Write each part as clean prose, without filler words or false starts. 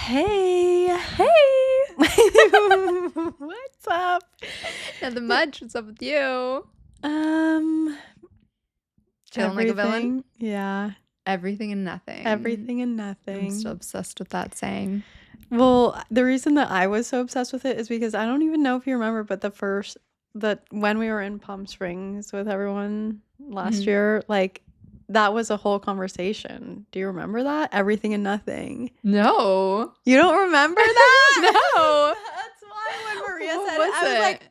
Hey. What's up? Nothing much. What's up with you? Chilling like a villain? Yeah. Everything and nothing. Everything and nothing. I'm still obsessed with that saying. Well, the reason that I was so obsessed with it is because I don't even know if you remember, but when we were in Palm Springs with everyone last year, like that was a whole conversation. Do you remember that? Everything and nothing. No. You don't remember that? No. That's why when Maria said What it, I was like,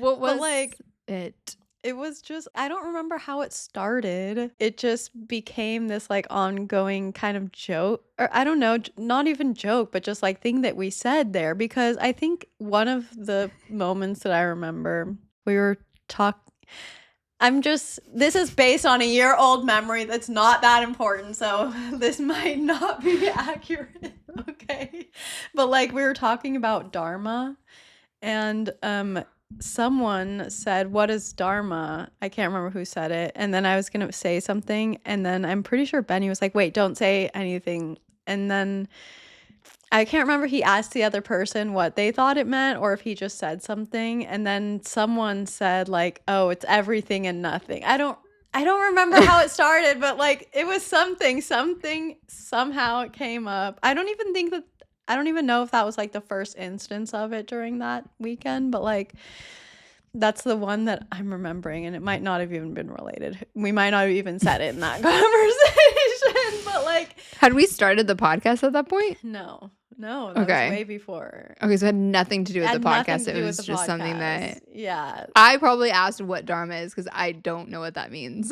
what was like, it? it was just, I don't remember how it started. It just became this like ongoing kind of joke, or I don't know, not even joke, but just like thing that we said there. Because I think one of the moments that I remember, we were this is based on a year-old memory that's not that important, so this might not be accurate, okay? But like we were talking about Dharma, and someone said, "What is Dharma?" I can't remember who said it. And then I was going to say something, and then I'm pretty sure Benny was like, "Wait, don't say anything." And then I can't remember, he asked the other person what they thought it meant or if he just said something, and then someone said like, "Oh, it's everything and nothing." I don't remember how it started, but like it was something somehow it came up. I don't even know if that was like the first instance of it during that weekend, but like that's the one that I'm remembering, and it might not have even been related. We might not have even said it in that conversation, but like, had we started the podcast at that point? No, that was way before. Okay, so it had nothing to do with the podcast. It was just something that, yeah. I probably asked what Dharma is because I don't know what that means.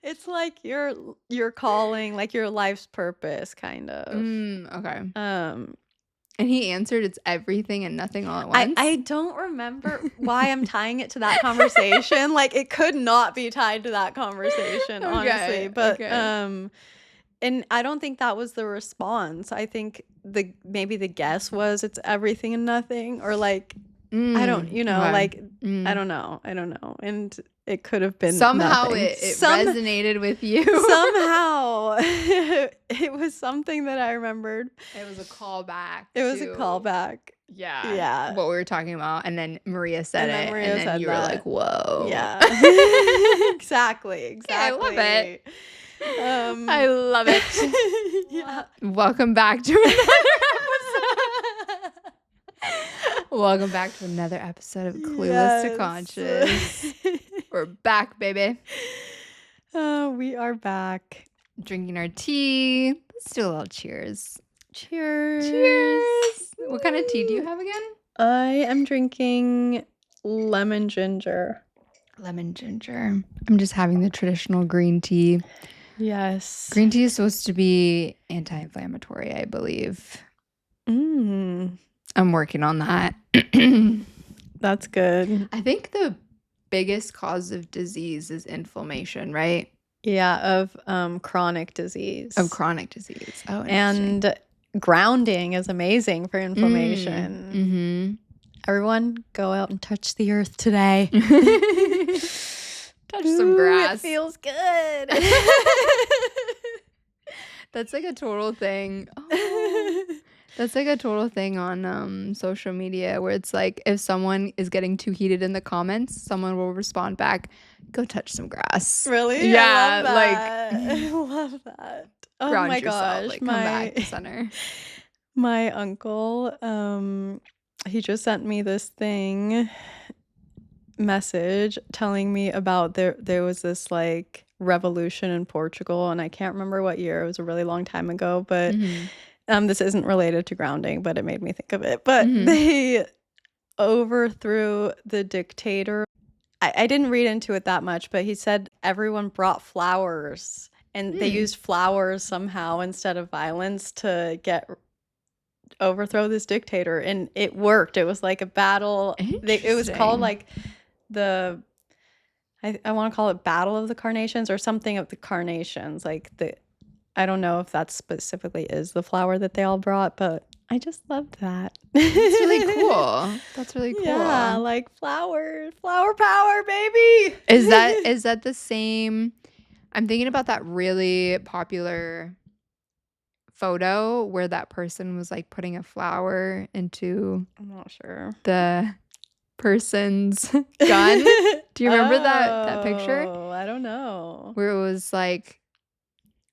It's like your calling, like your life's purpose, kind of. Okay. And he answered, "It's everything and nothing all at once." I don't remember why I'm tying it to that conversation. Like it could not be tied to that conversation, honestly. But and I don't think that was the response. I think maybe the guess was it's everything and nothing, or like I don't, I don't know. And it could have been somehow nothing. it resonated with you. Somehow it was something that I remembered. It was a callback. A callback. Yeah. What we were talking about. And then Maria said it. And then you were like, whoa. Yeah. Exactly. Yeah, I love it. I love it. Yeah. Welcome back to another episode. Welcome back to another episode of Clueless to Conscious. We're back, baby. We are back. Drinking our tea. Let's do a little cheers. Cheers. What kind of tea do you have again? I am drinking lemon ginger. Lemon ginger. I'm just having the traditional green tea. Yes. Green tea is supposed to be anti-inflammatory, I believe. I'm working on that. That's good. I think the biggest cause of disease is inflammation, right? Yeah, of chronic disease. Oh, and grounding is amazing for inflammation. Everyone, go out and touch the earth today. Touch some grass. It feels good. That's like a total thing. That's like a total thing on social media where it's like if someone is getting too heated in the comments, someone will respond back, "Go touch some grass." Really? Yeah, I love that. Oh ground my yourself, gosh. like come back to center. My uncle, he just sent me this message telling me about there was this like revolution in Portugal, and I can't remember what year. It was a really long time ago, but this isn't related to grounding, but it made me think of it. But they overthrew the dictator. I didn't read into it that much, but he said everyone brought flowers, and they used flowers somehow instead of violence to overthrow this dictator, and it worked. It was like a battle. It was called like I want to call it Battle of the Carnations or something of the Carnations. Like I don't know if that specifically is the flower that they all brought, but I just loved that. That's really cool. That's really cool. Yeah, like flower power, baby. Is that the same? I'm thinking about that really popular photo where that person was like putting a flower into I'm not sure. the person's gun? Do you remember that picture? Oh, I don't know. Where it was like,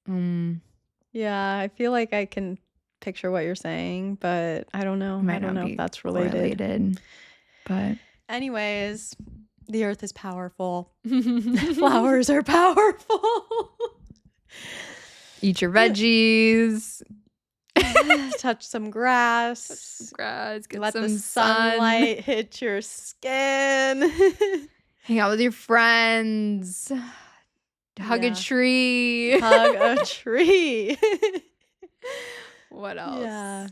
Yeah, I feel like I can picture what you're saying, but I don't know. I might don't not know if be that's related. correlated, but Anyways, the earth is powerful. Flowers are powerful. eat your veggies, Touch some grass. get Let some the sunlight hit your skin. hang out with your friends, hug a Yeah. tree. Hug a tree. What else? Yeah.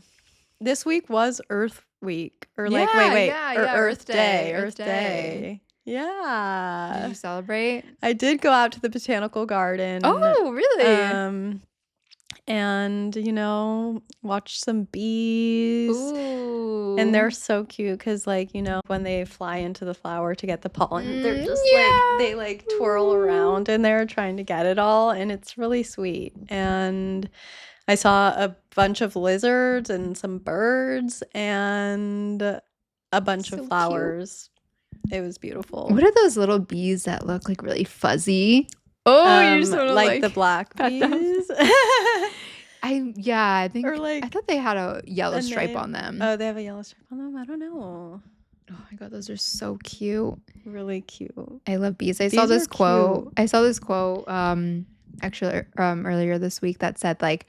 This week was Earth Week. Or like, Yeah, wait. yeah, or yeah, Earth Day. Earth Earth Day. Day. Yeah. Did you celebrate? I did go out to the botanical garden. Oh, really? And, you know, watch some bees. Ooh. And they're so cute because, like, you know, when they fly into the flower to get the pollen, they're just yeah. like, they like twirl around and they're trying to get it all. And it's really sweet. And I saw a bunch of lizards and some birds and a bunch So of flowers. It was beautiful. What are those little bees that look like really fuzzy? Oh, you just want to like the black pet them. bees. I think Or like I thought they had a yellow a stripe name. on them. Oh, they have a yellow stripe on them? I don't know. Oh my god, those are so cute. Really cute. I love bees. I Bees saw this are quote. cute. I saw this quote actually earlier this week that said like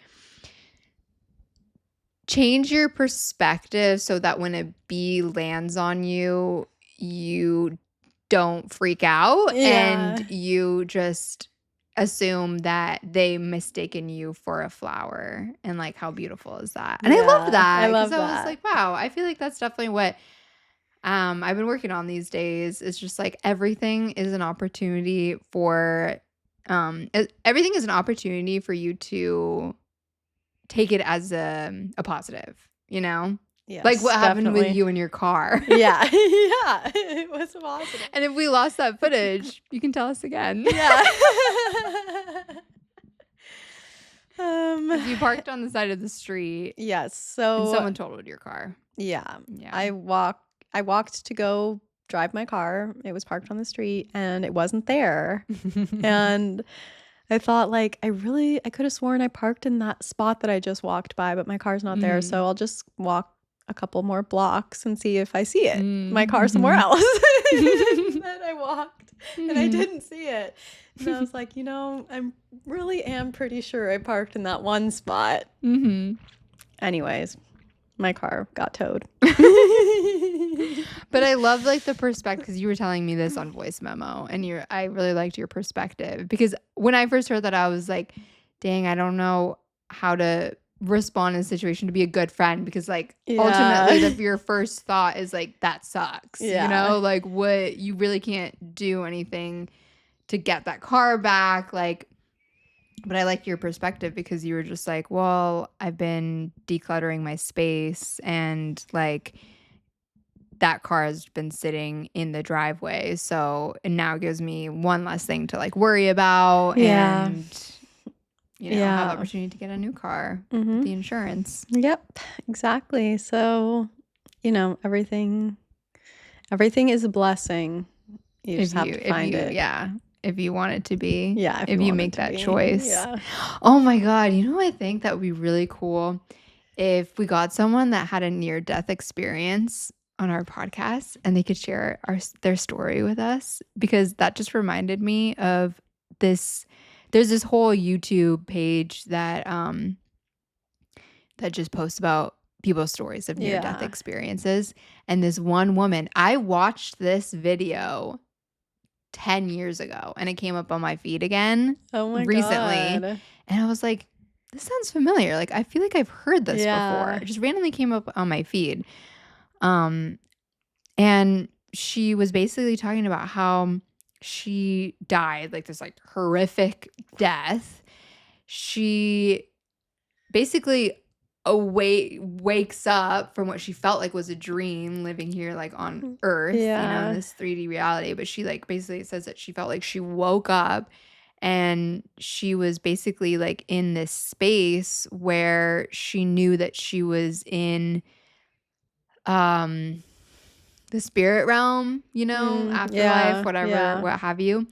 change your perspective so that when a bee lands on you, you don't freak out Yeah. and you just assume that they mistaken you for a flower. And like, how beautiful is that? And I love Yeah, that. I love 'cause I was that. like, wow, I feel like that's definitely what I've been working on these days. It's just like everything is an opportunity for everything is an opportunity for you to take it as a positive, you know? Yes, Like what happened with definitely. you in your car. Yeah. Yeah. It was positive. And if we lost that footage, you can tell us again. Yeah. You parked on the side of the street Yes. So and someone totaled your car. yeah. Yeah. I walked to go drive my car. It was parked on the street and it wasn't there. And I thought like I could have sworn I parked in that spot that I just walked by, but my car's not there. So I'll just walk a couple more blocks and see if I see it. My car somewhere else. And then I walked and I didn't see it. And I was like, you know, I really am pretty sure I parked in that one spot. Anyways, my car got towed. But I love like the perspective because you were telling me this on voice memo and I really liked your perspective because when I first heard that I was like, dang, I don't know how to respond in a situation to be a good friend because like ultimately your first thought is like that sucks. You know, like what you really can't do anything to get that car back. Like, but I liked your perspective because you were just like, well, I've been decluttering my space and like that car has been sitting in the driveway. So it now gives me one less thing to like worry about and, you know, have the opportunity to get a new car with the insurance. Yep, exactly. So, you know, everything is a blessing. You just have to find it. Yeah. If you want it to be. Yeah. If you make that choice. Yeah. Oh my God. You know, I think that would be really cool if we got someone that had a near-death experience on our podcast and they could share their story with us because that just reminded me of this. There's this whole YouTube page that that just posts about people's stories of near-death experiences. And this one woman, I watched this video 10 years ago and it came up on my feed again recently. God. And I was like, this sounds familiar. Like, I feel like I've heard this before. It just randomly came up on my feed. And she was basically talking about how she died, like this like horrific death. She basically wakes up from what she felt like was a dream living here like on Earth, you know, in this 3D reality. But she like basically says that she felt like she woke up And she was basically like in this space where she knew that she was in um the spirit realm, afterlife, Yeah. whatever, Yeah. what have you.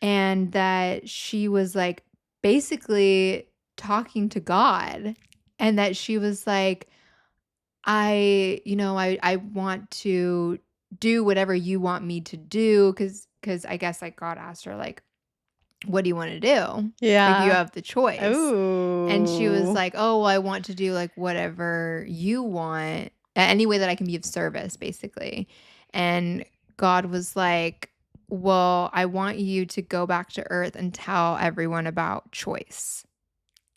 And that she was like basically talking to God, and that she was like, I want to do whatever you want me to do, because I guess like God asked her like, what do you want to do? Like, you Yeah. have the choice. And she was Ooh. like, oh, well, I want to do like whatever you want, any way that I can be of service, basically. And God was like, well, I want you to go back to earth and tell everyone about choice.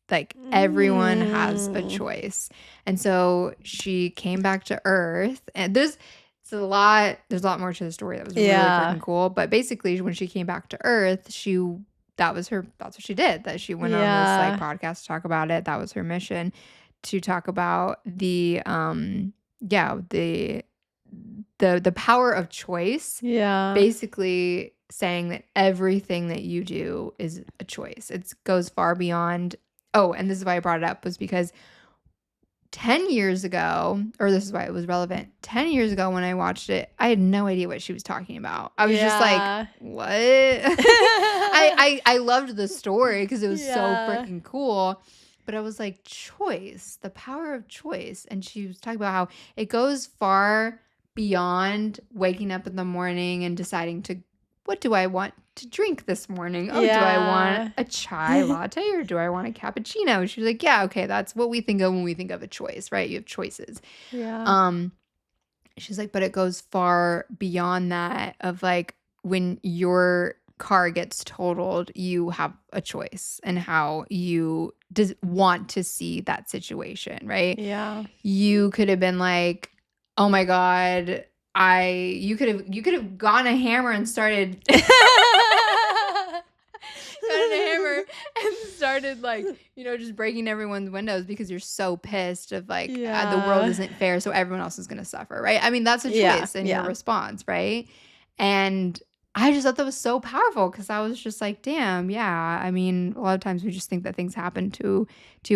Like, everyone has a Mm. choice. And so she came back to earth, and there's a lot more to the story that was really Yeah. freaking cool. But basically, when she came back to earth, that's what she did. That she went on this like Yeah. podcast to talk about it. That was her mission, to talk about the the power of choice, Yeah. basically saying that everything that you do is a choice. It goes far beyond. Oh, and this is why I brought it up, was because 10 years ago, or this is why it was relevant. 10 years ago when I watched it, I had no idea what she was talking about. I was just like, Yeah. what? I loved the story because it was so Yeah. freaking cool. But I was like, choice, the power of choice. And she was talking about how it goes far beyond waking up in the morning and deciding what do I want to drink this morning? Oh, do I want Yeah. a chai latte or do I want a cappuccino? She was like, yeah, okay, that's what we think of when we think of a choice, right? You have choices. Yeah. Um, she's like, but it goes far beyond that, of like, when your car gets totaled, you have a choice and how you want to see that situation, right? Yeah. You could have been like, oh my God, you could have gotten a hammer and started got a hammer and started like, just breaking everyone's windows because you're so pissed of like, the world Yeah. isn't fair, so everyone else is going to suffer, right? I mean, that's a Yeah. choice in your Yeah. response, right? And I just thought that was so powerful, because I was just like, damn, yeah. I mean, a lot of times we just think that things happen to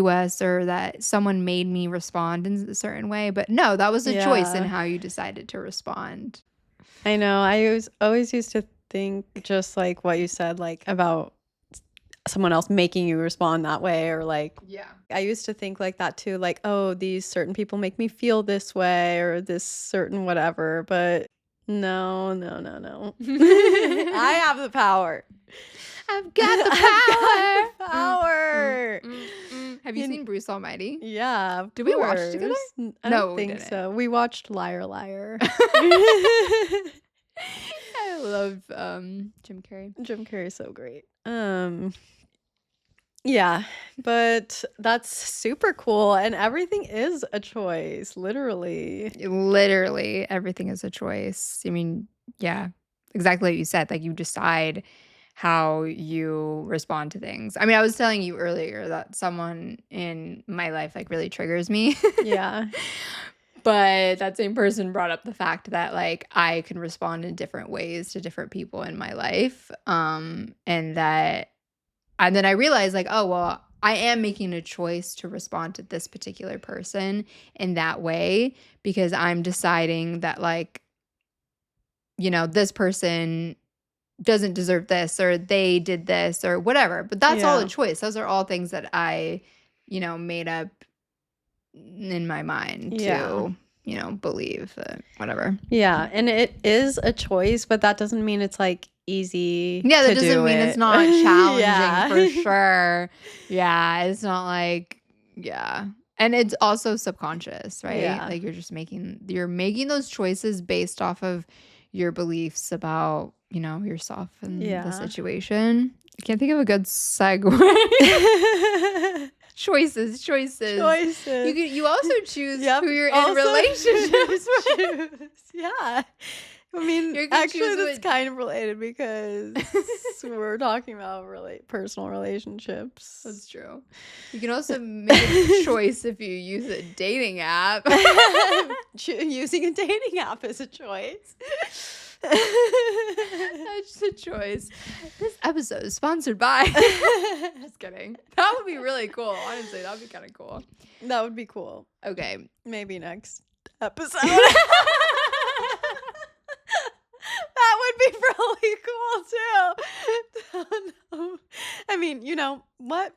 us, or that someone made me respond in a certain way, but no, that was a choice in Yeah. how you decided to respond. I know. I always used to think just like what you said, like about someone else making you respond that way, or like Yeah. I used to think like that too, like, oh, these certain people make me feel this way, or this certain whatever, but no, no, no, no. I have the power. I've got the I've got power. the power. Have you seen Bruce Almighty? Yeah, of Did we watch it together? course. I No, don't we think didn't. so. We watched Liar Liar. I love Jim Carrey. Jim Carrey's so great. Yeah, but that's super cool, and everything is a choice, literally. Literally, everything is a choice. I mean, yeah, exactly what you said. Like, you decide how you respond to things. I mean, I was telling you earlier that someone in my life like really triggers me. Yeah. But that same person brought up the fact that like I can respond in different ways to different people in my life. And then I realized like, oh, well, I am making a choice to respond to this particular person in that way, because I'm deciding that like, this person doesn't deserve this, or they did this, or whatever. But that's all a Yeah. choice. Those are all things that I, made up in my mind Yeah. to, believe that whatever. Yeah, and it is a choice, but that doesn't mean it's like easy Yeah, to that doesn't do mean it. it's not challenging Yeah. for sure. Yeah, it's not like, yeah. And it's also subconscious, right? Yeah. Like you're making those choices based off of your beliefs about, yourself and the Yeah. situation. I can't think of a good segue. Choices. Choices. You also choose Yep, who you're in also relationships with. choose. Yeah. I mean, You can actually, choose that's what- kind of related because we're talking about personal relationships. That's true. You can also make a choice if you use a dating app. Using a dating app is a choice. That's a choice. This episode is sponsored by. Just kidding. That would be really cool. Honestly, that would be kind of cool. That would be cool. Okay. Maybe next episode. That would be really cool too. I mean, you know what?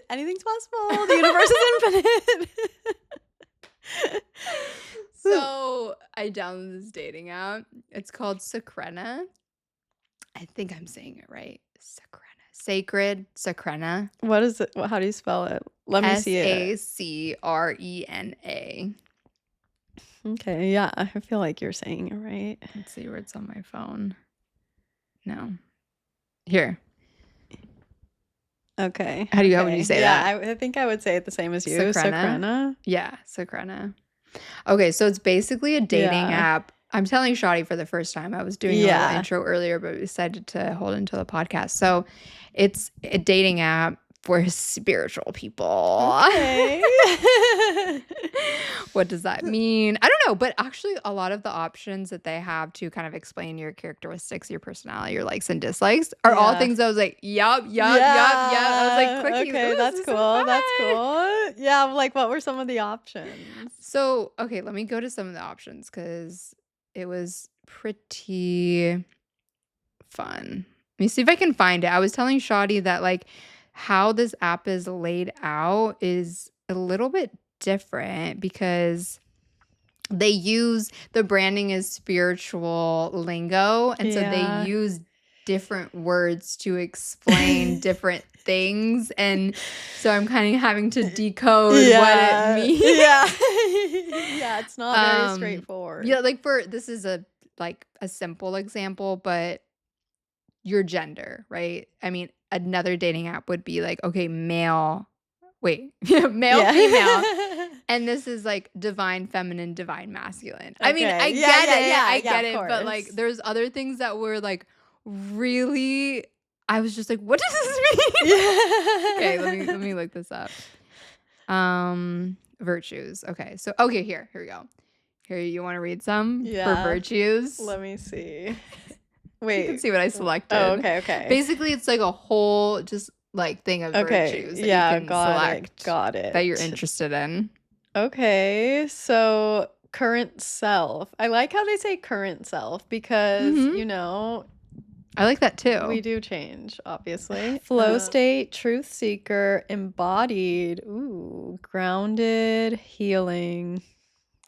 Anything's possible. The universe is infinite. So I downloaded this dating app. It's called Sakrena. I think I'm saying it right. Sakrena. Sacred Sakrena. What is it? How do you spell it? Let me see it. Sakrena. Okay, yeah, I feel like you're saying it right. Let's see where it's on my phone. No. Here. Okay. How would you say that? Yeah, I think I would say it the same as you. Sakrena? Yeah, Sakrena. Okay, so it's basically a dating app. I'm telling Shaadi for the first time. I was doing a little intro earlier, but we decided to hold it until the podcast. So it's a dating app for spiritual people. Okay. What does that mean? I don't know, but actually a lot of the options that they have to kind of explain your characteristics, your personality, your likes and dislikes are all things I was like, yup. I was like, clicking. Okay, that's cool. That's cool. Yeah, like what were some of the options? So, okay, let me go to some of the options because it was pretty fun. Let me see if I can find it. I was telling Shaadi that like how this app is laid out is a little bit different because the branding is spiritual lingo, and so they use different words to explain different things, and so I'm kind of having to decode what it means. Yeah, it's not very straightforward. Yeah, like this is a simple example, but your gender, right? I mean, another dating app would be like, okay, male, female. And this is like divine feminine, divine masculine. Okay. I mean, I get it, but like there's other things that were like really, I was just like, what does this mean? Okay, let me look this up. Virtues. Okay. So here we go. Here, you want to read some for virtues? Let me see. Wait. You can see what I selected. Oh, okay. Basically, it's like a whole just like thing of virtues that you can select. Got it. That you're interested in. Okay, so current self. I like how they say current self because, you know, I like that too. We do change, obviously. Flow state, truth seeker, embodied, grounded, healing,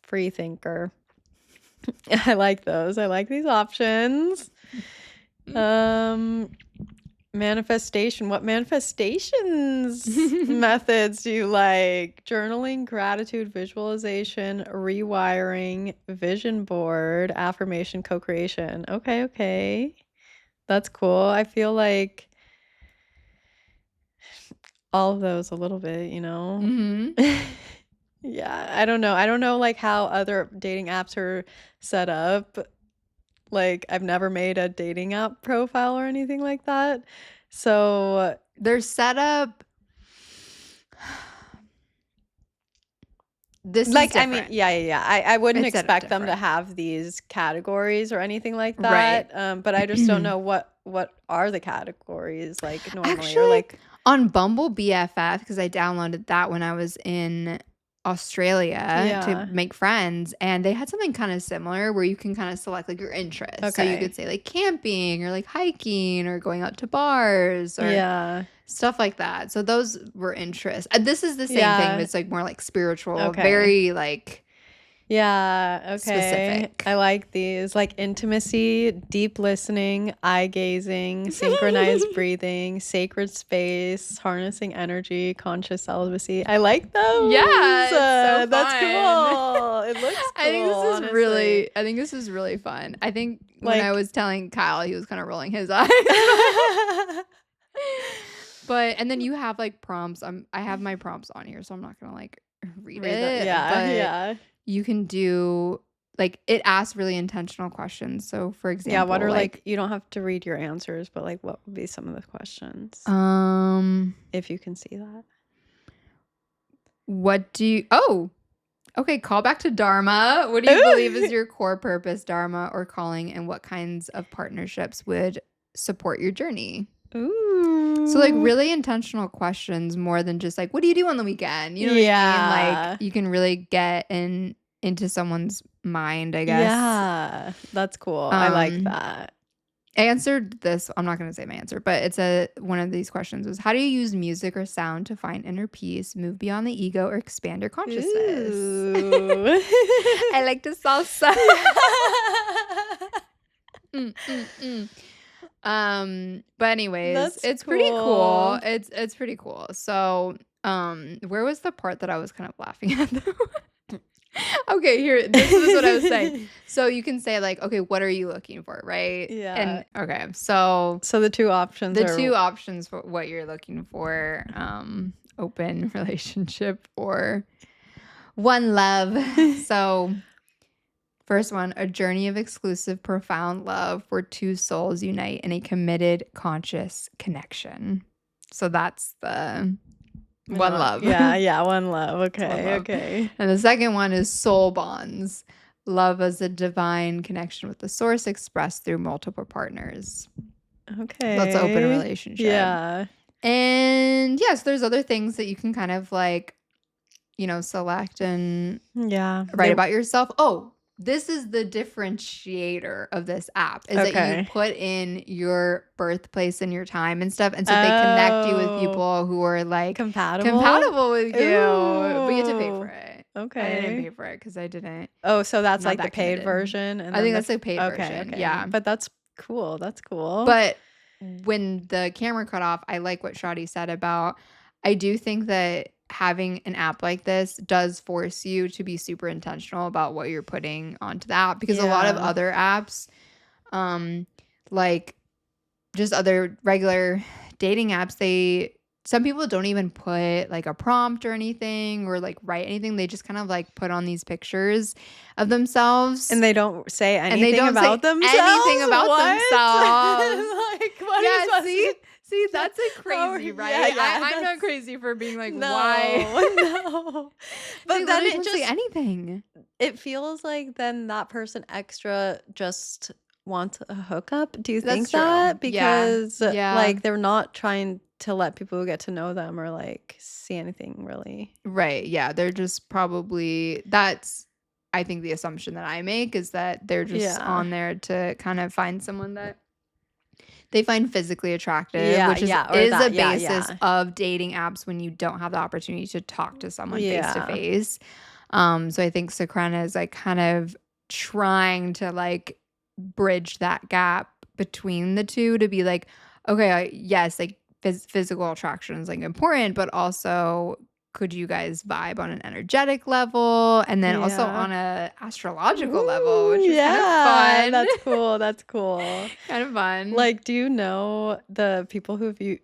free thinker. I like those. I like these options. Manifestation. What manifestations methods do you like? Journaling, gratitude, visualization, rewiring, vision board, affirmation, co-creation. Okay. That's cool. I feel like all of those a little bit, you know? Yeah, I don't know. I don't know like how other dating apps are set up. Like, I've never made a dating app profile or anything like that. So they're set up. This like, is different. I mean, yeah. I wouldn't expect them to have these categories or anything like that. Right. But I just don't know what are the categories like normally. Actually, or like on Bumble BFF, because I downloaded that when I was in Australia to make friends, and they had something kind of similar where you can kind of select like your interests. Okay. So you could say like camping or like hiking or going out to bars or stuff like that. So those were interests. This is the same thing, but it's like more like spiritual, very like specific. I like these, like intimacy, deep listening, eye gazing, synchronized breathing, sacred space, harnessing energy, conscious celibacy. I like those. Yeah, it's so that's cool. It looks cool. I think this is really fun. I think when I was telling Kyle, he was kind of rolling his eyes. And then you have like prompts. I have my prompts on here, so I'm not gonna like read it. Yeah. You can do like it asks really intentional questions. So for example, what are like you don't have to read your answers, but like what would be some of the questions? If you can see that. What do you Okay, call back to Dharma. What do you believe is Ooh. your core purpose, Dharma, or calling, and what kinds of partnerships would support your journey? So, like, Ooh. really intentional questions more than just like, what do you do on the weekend? You know what I mean? Like, Yeah. you can really get into someone's mind, I guess. Yeah. That's cool. I like Um, that. I answered this. I'm not going to say my answer, but one of these questions was, how do you use music or sound to find inner peace, move beyond the ego, or expand your consciousness? Ooh. I like to salsa. Yeah. But anyways, That's it's pretty cool. cool. It's pretty cool. So, where was the part that I was kind of laughing at though? Okay, here, this is what I was saying. So you can say like, okay, what are you looking for, right? Yeah. And okay, so So the two options the are two options for what you're looking for, open relationship or one love. So first one, a journey of exclusive, profound love where two souls unite in a committed, conscious connection. So that's the one love. Yeah, one love. It's one Okay, love. okay. And the second one is soul bonds. Love as a divine connection with the source expressed through multiple partners. Okay. That's open relationship. Yeah. And yes, there's other things that you can kind of like, select and Yeah. write about yourself. Oh, this is the differentiator of this app is that you Okay. put in your birthplace and your time and stuff. And so they connect you with people who are like compatible with you. But you have to pay for Ooh. it. Okay. I didn't pay for it because I didn't. Oh, so that's Not like the that paid committed. version, and I then think that's the paid version. Yeah. But that's cool. That's cool. But when the camera cut off, I like what Shaadi said about, I do think that having an app like this does force you to be super intentional about what you're putting onto the app, because a lot of Yeah. other apps, like just other regular dating apps, some people don't even put like a prompt or anything or like write anything. They just kind of like put on these pictures of themselves. And they don't say anything And they don't about say themselves? anything about What? themselves. Like, what are you Yeah, supposed to see, that's a Oh, crazy, right? yeah, I'm not that's- crazy for being like, No, why? no. But They then literally it don't say just anything. it feels like then that person extra just wants a hookup. Do you think That's true. that? Yeah. Because Yeah. like they're not trying to let people get to know them or like see anything really. Right. Yeah. They're just probably, that's, I think the assumption that I make is that they're just Yeah. on there to kind of find someone that they find physically attractive, Yeah, which is, yeah, or is that, a yeah, basis yeah. of dating apps when you don't have the opportunity to talk to someone face to Yeah. face. So I think Sakrena is like kind of trying to like bridge that gap between the two to be like, okay, yes, like physical attraction is like important, but also could you guys vibe on an energetic level and then also Yeah. on a astrological level, which Ooh, is kind of fun. That's cool. That's cool. Kind of fun. Like, do you know the people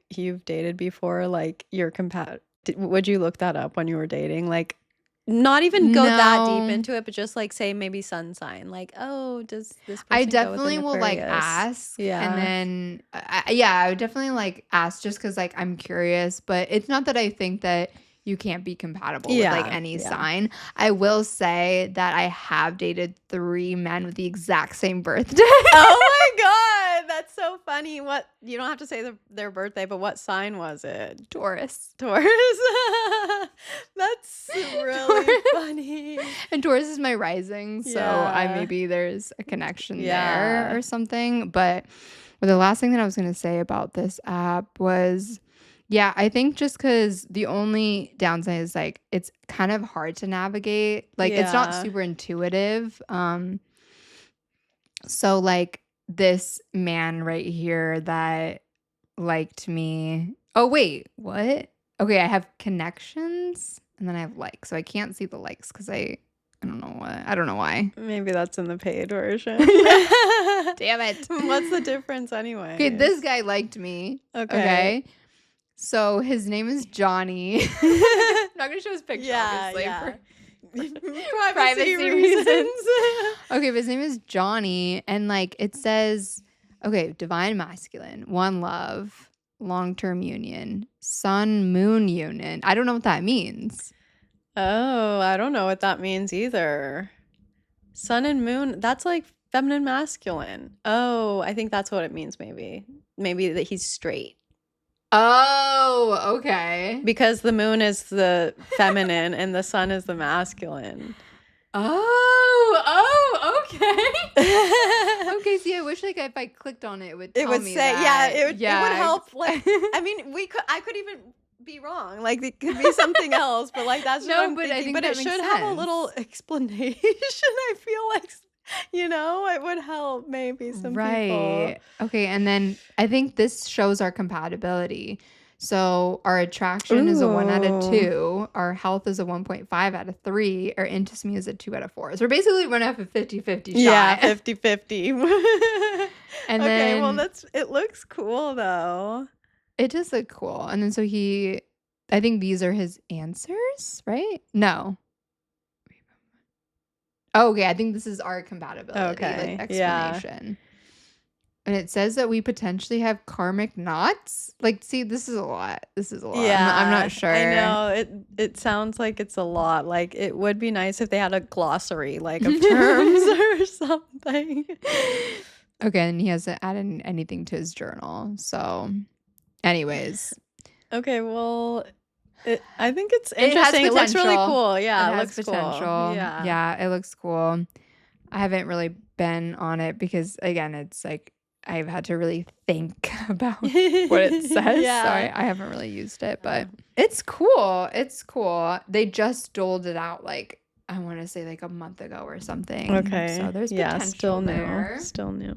you've dated before? Like, your would you look that up when you were dating? Like, not even go that deep No. into it, but just like say maybe sun sign. Like, oh, does this person I go with definitely an will like Aquarius? ask, Yeah. and then I would definitely like ask just because like I'm curious, but it's not that I think that you can't be compatible with like Yeah, any yeah. sign. I will say that I have dated 3 men with the exact same birthday. Oh my god, that's so funny. What, you don't have to say their birthday, but what sign was it? Taurus. Taurus. That's really Taurus. funny. And Taurus is my rising, so Yeah. maybe there's a connection Yeah. there or something. But the last thing that I was going to say about this app was, yeah, I think just because the only downside is like it's kind of hard to navigate. Like it's not Yeah. super intuitive. So like this man right here that liked me. Oh wait, what? Okay, I have connections and then I have likes. So I can't see the likes because I don't know what. I don't know why. Maybe that's in the paid version. Damn it. What's the difference anyway? Okay, this guy liked me. Okay. So his name is Johnny. I'm not gonna show his picture, Yeah, obviously. yeah. For Privacy reasons. Okay, but his name is Johnny, and like it says, okay, divine masculine, one love, long-term union, sun moon union. I don't know what that means. Oh, I don't know what that means either. Sun and moon, that's like feminine, masculine. Oh, I think that's what it means, maybe. Maybe that he's straight. Oh, okay. Because the moon is the feminine and the sun is the masculine. Oh, okay. Okay, see, I wish like if I clicked on it, it would tell It would me say, that. it would help. Like, I mean, I could even be wrong. Like, it could be something else, but like that's what I'm but I thinking. think But that it makes should have a sense. little explanation. I feel like, it would help maybe some people. Right. Okay, and then I think this shows our compatibility. So our attraction is a 1 out of Ooh. 2, our health is a 1.5 out of 3, our intimacy is a 2 out of 4. So we're basically running off a 50-50 shot. Yeah, 50-50. And okay, well then it looks cool though. it does look cool. And then so I think these are his answers, right? No. Oh, okay, I think this is our compatibility, Okay, like yeah. explanation. And it says that we potentially have karmic knots. Like, see, this is a lot. This is a lot. Yeah, I'm not sure. I know it sounds like it's a lot. Like, it would be nice if they had a glossary, like, of terms or something. Okay, and he hasn't added anything to his journal. So, anyways, Okay, well, I think it's it has interesting. It looks really potential. cool. Yeah, It it has looks potential. cool. Yeah. Yeah, it looks cool. I haven't really been on it because, again, it's like I've had to really think about what it says. So Yeah. I haven't really used it, but it's cool. It's cool. They just doled it out like, I want to say like a month ago or something. Okay. So there's potential still there. new. Still new.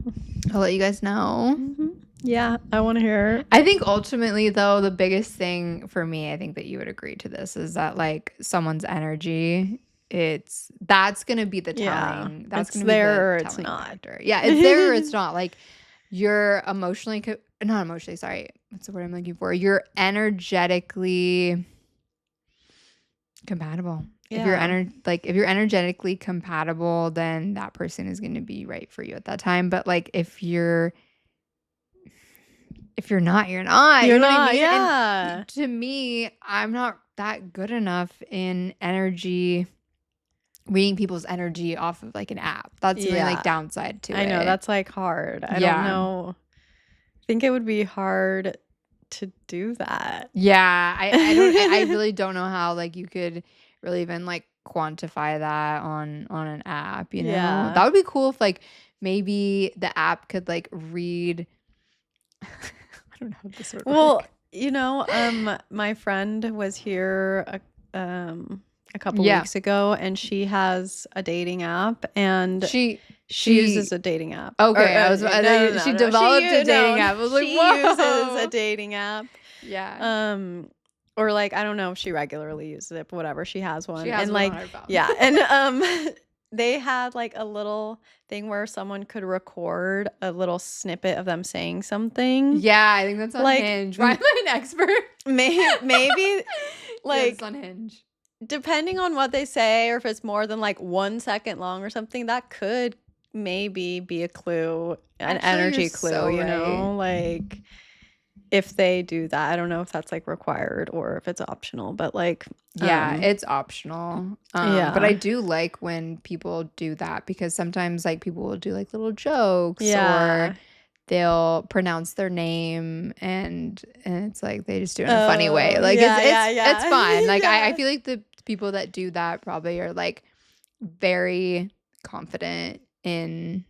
I'll let you guys know. Mm-hmm. Yeah, I want to hear. I think ultimately, though, the biggest thing for me, I think that you would agree to this, is that like someone's energy, that's gonna be the telling. That's it's gonna be there the or it's telling not. factor. Yeah, it's there or it's not. Like you're not emotionally. Sorry, what's the word I'm looking for? You're energetically compatible. Yeah. If you're energetically compatible, then that person is gonna be right for you at that time. But like if you're not, you're not. You're You know what I not, mean? yeah. And to me, I'm not that good enough in reading people's energy off of like an app. That's the only like downside to it. I know, that's like hard. I don't know. I think it would be hard to do that. Yeah, I really don't know how like you could really even like quantify that on an app, you know? Yeah. That would be cool if like maybe the app could like read I don't know how this would work. My friend was here a couple weeks ago, and she has a dating app, and she uses a dating app. Okay, she developed a dating app. I was like, whoa. She uses a dating app. Yeah. Or like, I don't know if she regularly uses it, but whatever, she has one. She has and one like, on her phone. yeah, and they had like a little thing where someone could record a little snippet of them saying something. Yeah, I think that's on like, Hinge. Why am I an expert? Maybe like it's on Hinge. Depending on what they say, or if it's more than like 1 second long or something, that could maybe be a clue, an energy clue, so you know, like if they do that. I don't know if that's like required or if it's optional, but like it's optional. But I do like when people do that, because sometimes like people will do like little jokes or they'll pronounce their name and it's like they just do it in a funny way. Like it's fun. Like I feel like the people that do that probably are like very confident in.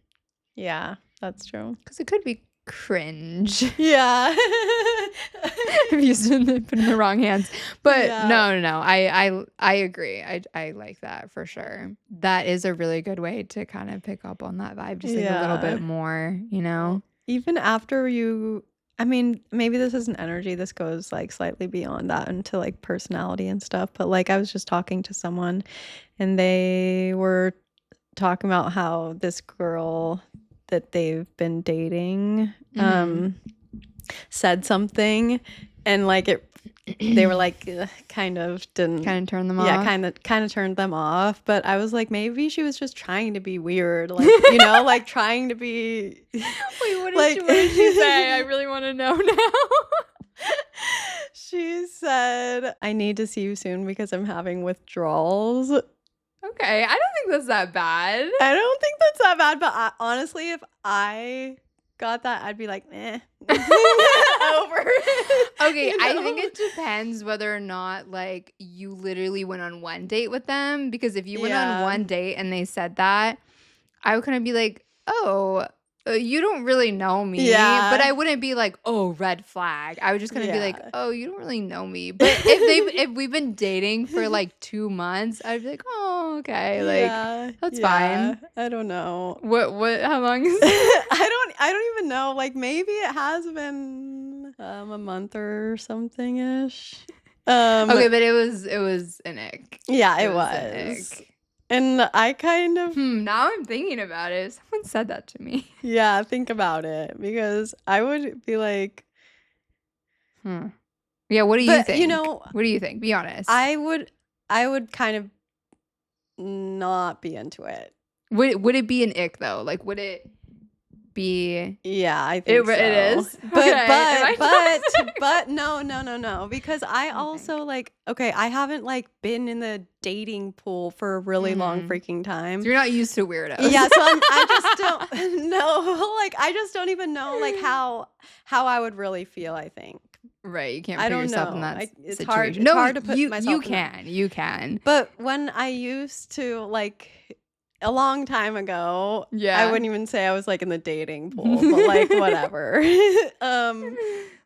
Yeah, that's true. Because it could be cringe. Yeah. If you put in the wrong hands. But no. I agree. I like that for sure. That is a really good way to kind of pick up on that vibe. Just like a little bit more, you know? Even after I mean, maybe this isn't energy. This goes like slightly beyond that into like personality and stuff. But like I was just talking to someone and they were talking about how this girl that they've been dating said something, and like they were like kind of turn them off. Yeah, kind of turned them off. But I was like, maybe she was just trying to be weird, like, you know, like trying to be. Wait, what did she say? I really want to know now. She said, I need to see you soon because I'm having withdrawals. Okay, I don't think that's that bad. I don't think that's that bad, but honestly, if I got that, I'd be like, eh. Over it. Okay, You I know? think it depends whether or not like you literally went on one date with them. Because if you went on Yeah. one date and they said that, I would kind of be like, oh, you don't really know me. Yeah. But I wouldn't be like, oh, red flag. I would just kind of be like, Yeah. oh, you don't really know me. But if we've been dating for like 2 months, I'd be like, oh, okay, like Yeah. that's Yeah. fine. I don't know. What how long is I don't even know. Like maybe it has been a month or something ish. Okay, but it was an ick. Yeah, it an was. ick. And I kind of Now I'm thinking about it. Someone said that to me. yeah, think about it because I would be like Yeah, what do you but think? you know, What do you think? Be honest. I would kind of not be into it. Would it be an ick though? Like would it be Yeah, I think so. it is? But Okay, but no, because I also like okay, I haven't like been in the dating pool for a really long freaking time. So you're not used to weirdos. Yeah, so I just don't know. Like I just don't even know like how I would really feel, I think. Right, you can't I put don't yourself know. in that It's situation. hard to put myself you in that. can. You can. But when I used to like a long time ago, Yeah. I wouldn't even say I was like in the dating pool, but like whatever.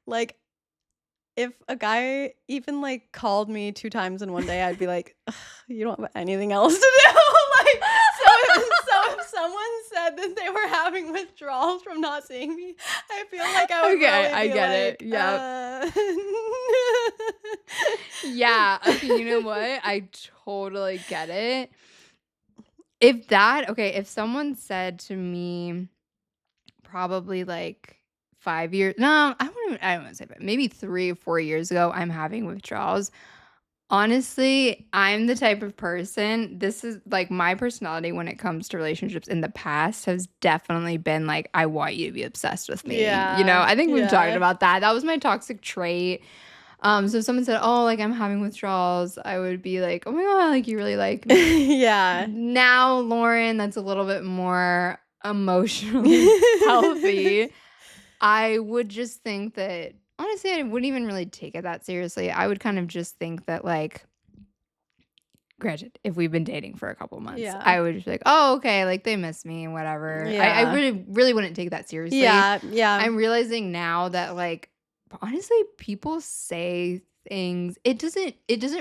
Like if a guy even like called me 2 times in one day, I'd be like, "Ugh, you don't have anything else to do." Like so if someone said that they were having withdrawals from not seeing me, I feel like I would Okay, really I be get like, it. Yep. Yeah. Okay, you know what? I totally get it. If someone said to me probably like 5 years, no, I don't want to say 5, maybe 3 or 4 years ago, I'm having withdrawals. Honestly, I'm the type of person, this is like my personality when it comes to relationships in the past has definitely been like, I want you to be obsessed with me. Yeah, I think we've talked yeah. about that. That was my toxic trait. So if someone said, oh, like I'm having withdrawals, I would be like, oh my God, like you really like me. Yeah. Now, Lauren, that's a little bit more emotionally healthy. I would just think that, honestly, I wouldn't even really take it that seriously. I would kind of just think that, like, granted, if we've been dating for a couple months, Yeah. I would just be like, oh, okay, like they miss me, whatever. I Yeah. really, really wouldn't take that seriously. Yeah. I'm realizing now that, like, honestly, people say things. It doesn't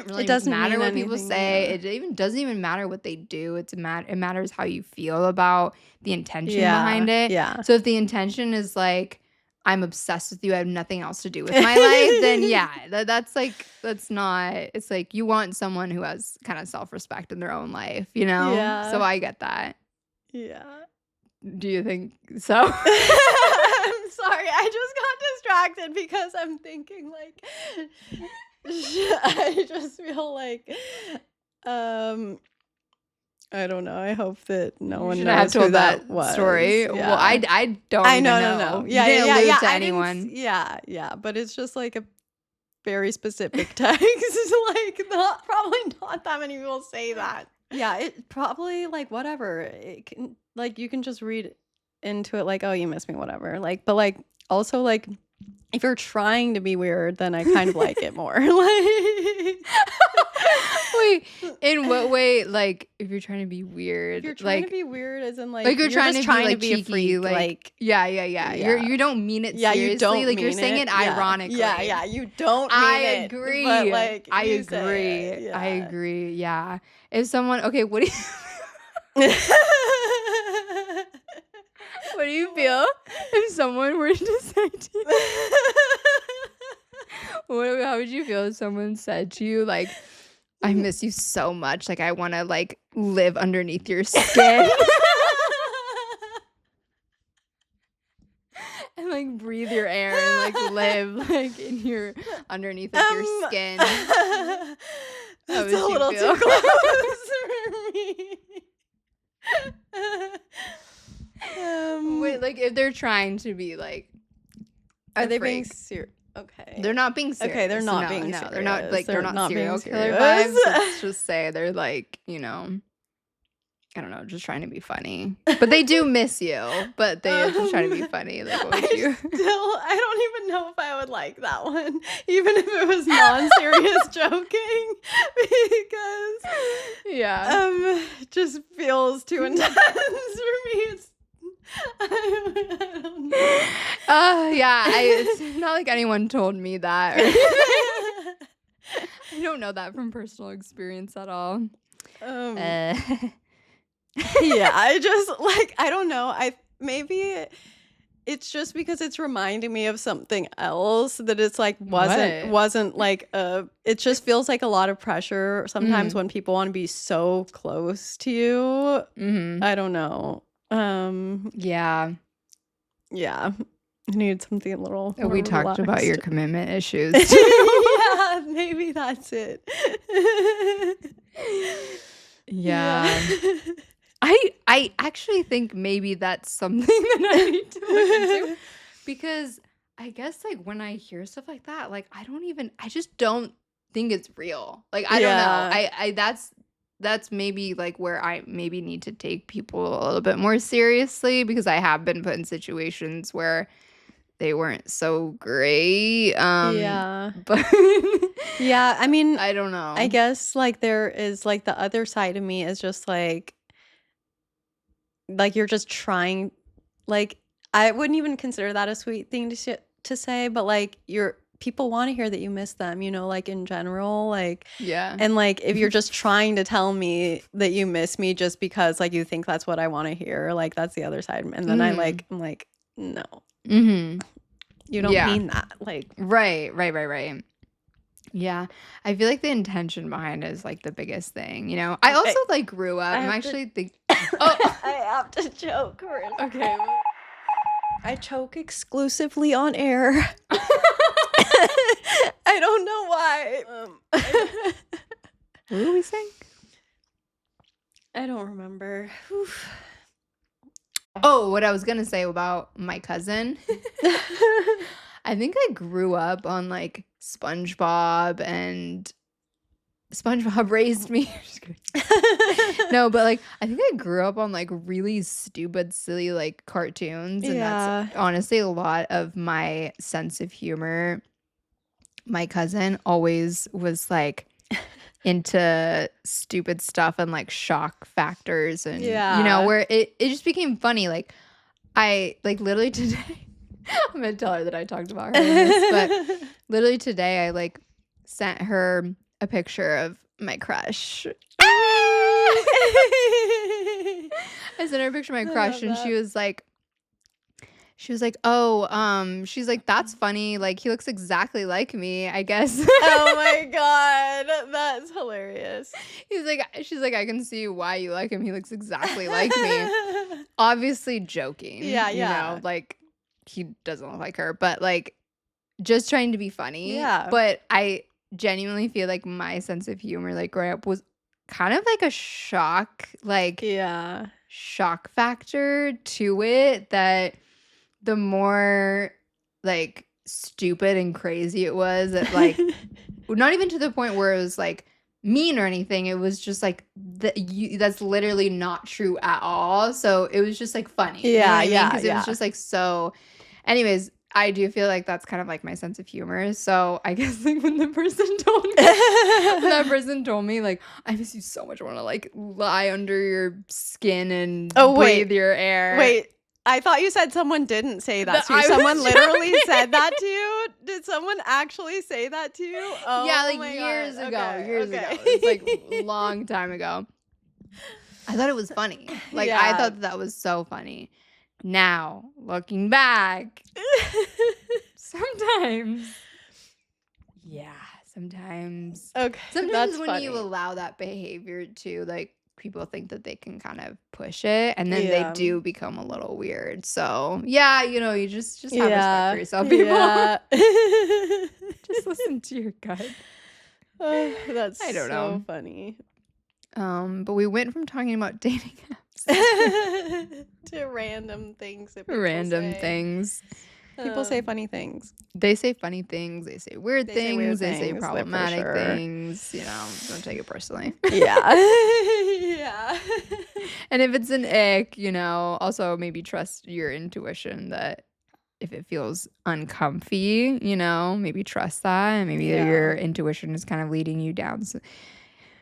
really matter mean what people anything, say. yeah. It even doesn't even matter what they do. It matters how you feel about the intention Yeah, behind it. yeah. So if the intention is like, I'm obsessed with you, I have nothing else to do with my life, then yeah, that's not, it's like you want someone who has kind of self-respect in their own life, Yeah. So I get that. Yeah. Do you think so? I'm sorry, I just got distracted because I'm thinking like I just feel like I don't know. I hope that no one Shouldn't have knows who told that that was. story. Yeah. Well, I don't I even know, know. no. You Yeah, didn't yeah, allude yeah. to I didn't anyone. yeah, but it's just like a very specific text. Like probably not that many people say that. Yeah, it probably like whatever. It can like you can just read into it like, oh, you miss me, whatever. Like, but like also like if you're trying to be weird, then I kind of like it more. Like Wait, in what way? Like, if you're trying to be weird, if you're trying like, to be weird, as in like you're trying just to be like to be cheeky, a freak, like, yeah. You don't mean it yeah, seriously. you don't like you're mean saying it Yeah. ironically. Yeah, you don't mean I it. agree. But like I you agree. say it. Yeah. I agree. Yeah. If someone, okay, what do you? What do you feel if someone were to say to you? How would you feel if someone said to you, like, I miss you so much, like I want to like live underneath your skin and like breathe your air and like live like in your underneath of your skin? That's a little too close for me. Wait, like if they're trying to be like, are a they being freak. serious? Okay. They're not being serious. Okay, they're not being no, serious. they're not like they're not being serial killer serious. vibes. Let's just say they're like, you know, I don't know, just trying to be funny. But they do miss you. But they are just trying to be funny. Like, what would you? I don't even know if I would like that one, even if it was non-serious joking, because it just feels too intense for me. I don't know. Yeah, it's not like anyone told me that. I don't know that from personal experience at all. Yeah, I just like, I don't know. Maybe it's just because it's reminding me of something else that it's like wasn't like it just feels like a lot of pressure sometimes when people want to be so close to you. I don't know. Yeah. I need something a little more We talked about relaxed. your commitment issues. Yeah, maybe that's it. Yeah. I actually think maybe that's something that I need to look into, because I guess like when I hear stuff like that, like I just don't think it's real. Like I don't know. I that's maybe like where I maybe need to take people a little bit more seriously, because I have been put in situations where they weren't so great. But yeah, I mean, I don't know. I guess like there is like the other side of me is just like you're just trying, like I wouldn't even consider that a sweet thing to say, but like people want to hear that you miss them, you know, like in general, like and like if you're just trying to tell me that you miss me just because like you think that's what I want to hear, like that's the other side. And then I'm like no, you don't mean that, like right. Yeah, I feel like the intention behind it is like the biggest thing, you know. I also like grew up. I'm actually think. Oh, I have to choke. Okay, I choke exclusively on air. I don't know why. What were we saying? I don't remember. Oh, what I was gonna say about my cousin. I think I grew up on like SpongeBob, and SpongeBob raised me. Just kidding. No, but like I think I grew up on like really stupid, silly like cartoons, and that's honestly a lot of my sense of humor. My cousin always was like into stupid stuff and like shock factors, and you know, where it just became funny. Like I like literally today I'm gonna tell her that I talked about her in this, but literally today I like sent her a picture of my crush. I sent her a picture of my crush, and she was like, oh, she's like, that's funny. Like, he looks exactly like me, I guess. Oh my God. That's hilarious. She's like, I can see why you like him. He looks exactly like me. Obviously joking. Yeah. You know, like, he doesn't look like her, but like, just trying to be funny. Yeah. But I genuinely feel like my sense of humor, like, growing up was kind of like a shock, like, shock factor to it, that the more like stupid and crazy it was, that like not even to the point where it was like mean or anything, it was just like that's literally not true at all, so it was just like funny, because it was just like so. Anyways, I do feel like that's kind of like my sense of humor. So I guess like when that person told me like, I miss you so much, I want to like lie under your skin and breathe your air. Wait, I thought you said someone didn't say that to you. Someone literally said that to you? Did someone actually say that to you? Oh, yeah, like years ago. It's like a long time ago. I thought it was funny. Like I thought that was so funny. Now, looking back, sometimes. Okay. Sometimes when you allow that behavior to, like, people think that they can kind of push it, and then they do become a little weird. So, yeah, you know, you just have respect for yourself, people. Just listen to your gut. That's so funny. But we went from talking about dating apps to random things. Things. People say funny things. They say funny things. They say weird They say weird things. They say things, like, for problematic sure. things. Don't take it personally. Yeah. Yeah. And if it's an ick, also maybe trust your intuition that if it feels uncomfy, maybe trust that. And maybe Yeah. your intuition is kind of leading you down,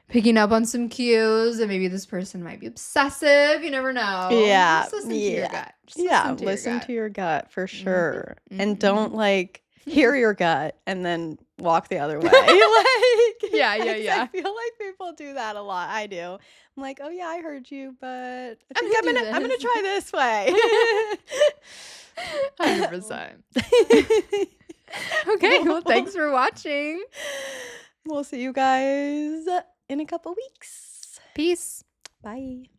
picking up on some cues. And maybe this person might be obsessive. You never know. Yeah. Just listen to your Yeah. gut. Just Yeah. listen Listen to to your gut for sure. Mhm, And mhm, don't mhm. like hear your gut and then walk the other way. Like, Yeah, 'cause yeah. I feel like people do that a lot. I do. I'm like, oh yeah, I heard you, but I I'm think gonna do I'm gonna this. try this way. 100%. Okay, well, thanks for watching. We'll see you guys in a couple weeks. Peace. Bye.